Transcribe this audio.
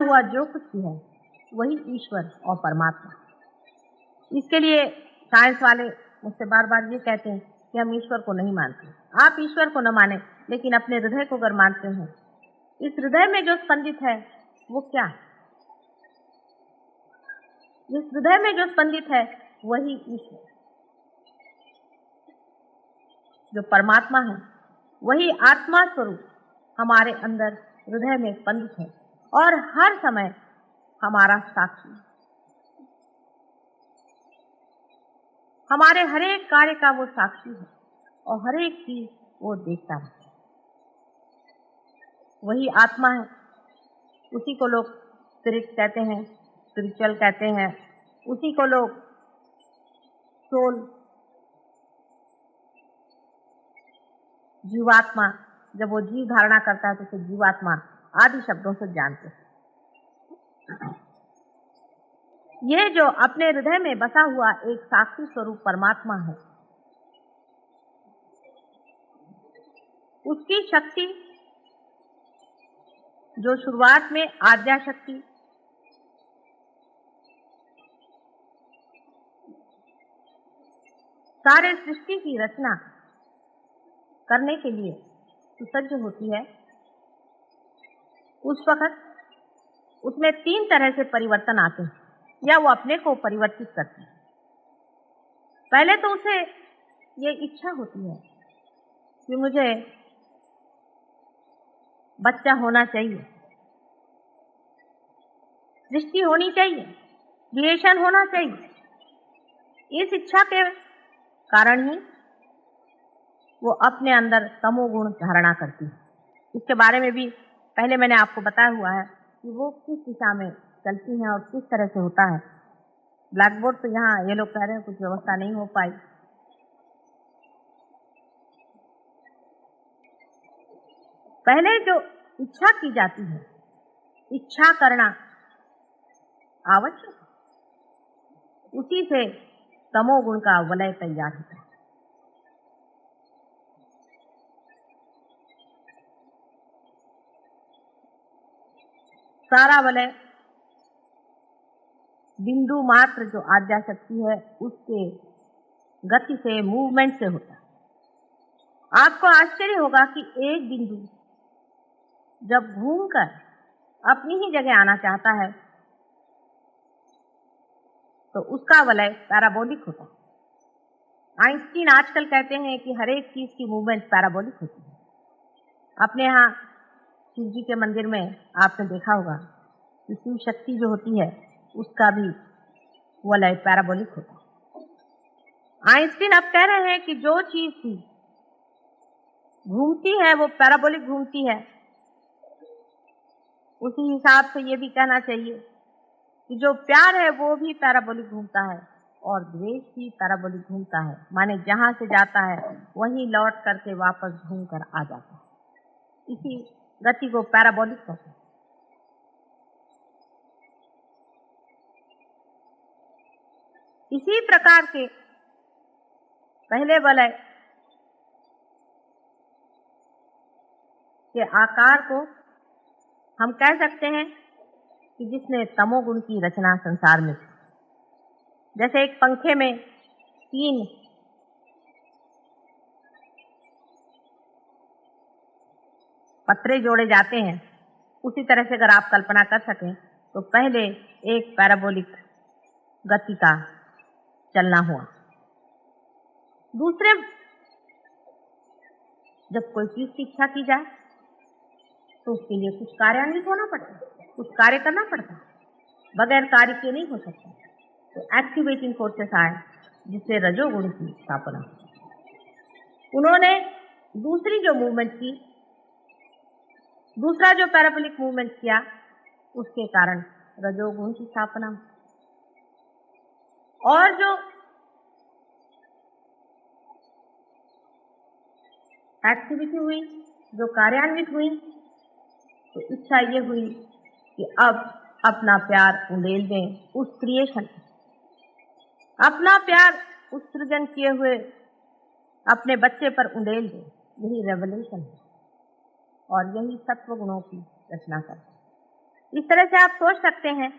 हुआ जो कुछ भी है वही ईश्वर और परमात्मा। इसके लिए साइंस वाले मुझसे बार बार ये कहते हैं कि हम ईश्वर को नहीं मानते। आप ईश्वर को न माने, लेकिन अपने हृदय को अगर मानते हैं, इस हृदय में जो स्पंदित है वो क्या है? इस हृदय में जो स्पंदित है वही ईश्वर, जो परमात्मा है, वही आत्मा स्वरूप हमारे अंदर हृदय में स्पंदित है और हर समय हमारा साक्षी, हमारे हर एक कार्य का वो साक्षी है और हर एक चीज वो देखता है। वही आत्मा है, उसी को लोग स्पिरिट कहते हैं, स्पिरिचुअल कहते हैं, उसी को लोग सोल, जीवात्मा, जब वो जीव धारणा करता है तो उसे जीवात्मा आदि शब्दों से जानते हैं। ये जो अपने हृदय में बसा हुआ एक साक्षी स्वरूप परमात्मा है, उसकी शक्ति जो शुरुआत में आद्या शक्ति, सारे सृष्टि की रचना करने के लिए सुसज्ज होती है, उस वक्त उसमें 3 तरह से परिवर्तन आते हैं या वो अपने को परिवर्तित करती है। पहले तो उसे ये इच्छा होती है कि मुझे बच्चा होना चाहिए, सृष्टि होनी चाहिए, क्रिएशन होना चाहिए। इस इच्छा के कारण ही वो अपने अंदर तमोगुण धारणा करती है। इसके बारे में भी पहले मैंने आपको बताया हुआ है कि वो किस दिशा में चलती हैं और किस तरह से होता है। ब्लैक बोर्ड तो यहाँ ये लोग कह रहे हैं कुछ व्यवस्था नहीं हो पाई। पहले जो इच्छा की जाती है, इच्छा करना आवश्यक, उसी से तमोगुण का वलय तैयार होता है। सारा वलय बिंदु मात्र जो आद्या शक्ति है उसके गति से, मूवमेंट से होता है। आपको आश्चर्य होगा कि एक बिंदु जब घूमकर अपनी ही जगह आना चाहता है तो उसका वलय पैराबोलिक होता है। आइंस्टीन आजकल कहते हैं कि हर एक चीज की मूवमेंट पैराबोलिक होती है। अपने यहाँ शिव जी के मंदिर में आपने देखा होगा कि शिव शक्ति जो होती है उसका भी वलय पैराबोलिक होता है। आइंस्टीन अब कह रहे हैं कि जो चीज भी घूमती है वो पैराबोलिक घूमती है। उसी हिसाब से ये भी कहना चाहिए कि जो प्यार है वो भी पैराबोलिक घूमता है और द्वेष भी पैराबोलिक घूमता है। माने जहां से जाता है वहीं लौट करके वापस घूम कर आ जाता है। इसी गति को पैराबोलिक कहते हैं। इसी प्रकार के पहले वलय के आकार को हम कह सकते हैं कि जिसने तमोगुण की रचना संसार में की। जैसे एक पंखे में 3 पत्रे जोड़े जाते हैं, उसी तरह से अगर आप कल्पना कर सकें तो पहले एक पैराबोलिक गति का चलना हुआ। दूसरे, जब कोई चीज की इच्छा की जाए तो उसके लिए कुछ कार्यान्वित होना पड़ता है, कुछ कार्य करना पड़ता है, बगैर कार्य के नहीं हो सकता। तो एक्टिवेटिंग फोर्सेस आए जिससे रजोगुण की स्थापना। उन्होंने दूसरी जो मूवमेंट की, दूसरा जो पैराबोलिक मूवमेंट किया, उसके कारण रजोगुण की स्थापना। और जो एक्टिविटी हुई, जो कार्यान्वित हुई, तो इच्छा ये हुई कि अब अपना प्यार उंडेल दें उस क्रिएशन, अपना प्यार उस सृजन किए हुए अपने बच्चे पर उंडेल दें। यही रेवलेशन है और यही सत्व गुणों की रचना करता है। इस तरह से आप सोच सकते हैं